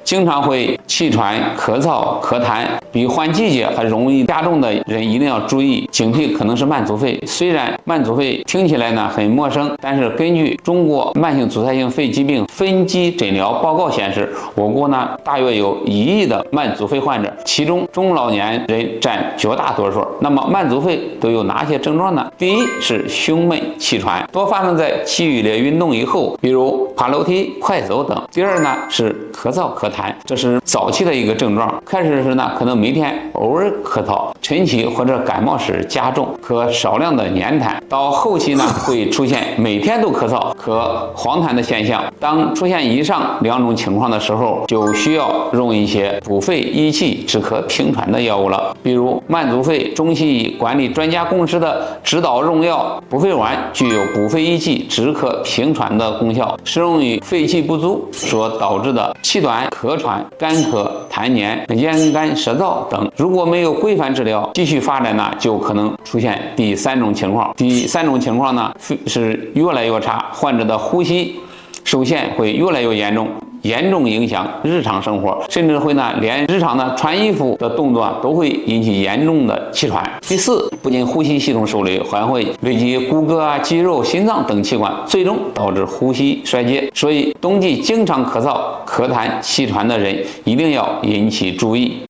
经常会气喘、咳嗽、咳痰，比换季节还容易加重的人一定要注意警惕，可能是慢阻肺。虽然慢阻肺听起来呢很陌生，但是根据中国慢性阻塞性肺疾病分级诊疗报告显示，我国呢大约有1亿的慢阻肺患者，其中中老年人占绝大多数。那么慢阻肺都有哪些症状呢？第一是胸闷气喘，多发生在剧烈运动以后，比如爬楼梯、快走等。第二呢是咳嗽咳痰，这是早期的一个症状，开始时呢可能每天偶尔咳嗽，晨起或者感冒时加重，可少量的粘痰，到后期呢会出现每天都咳嗽、可黄痰的现象。当出现以上2种情况的时候，就需要用一些补肺益气、止咳平喘的药物了。比如慢阻肺中西医管理专家共识的指导用药补肺丸，具有补肺益气、止咳平喘的功效，适用于肺气不足所导致的气短、咳喘、干咳、痰黏、咽干舌燥等。如果没有规范治疗，继续发展呢，就可能出现第3种情况。第3种情况呢是越来越差，患者的呼吸受限会越来越严重，严重影响日常生活，甚至会呢连日常的穿衣服的动作都会引起严重的气喘。第4，不仅呼吸系统受累，还会危及骨骼、肌肉、心脏等器官，最终导致呼吸衰竭。所以冬季经常咳嗽、咳痰、气喘的人一定要引起注意。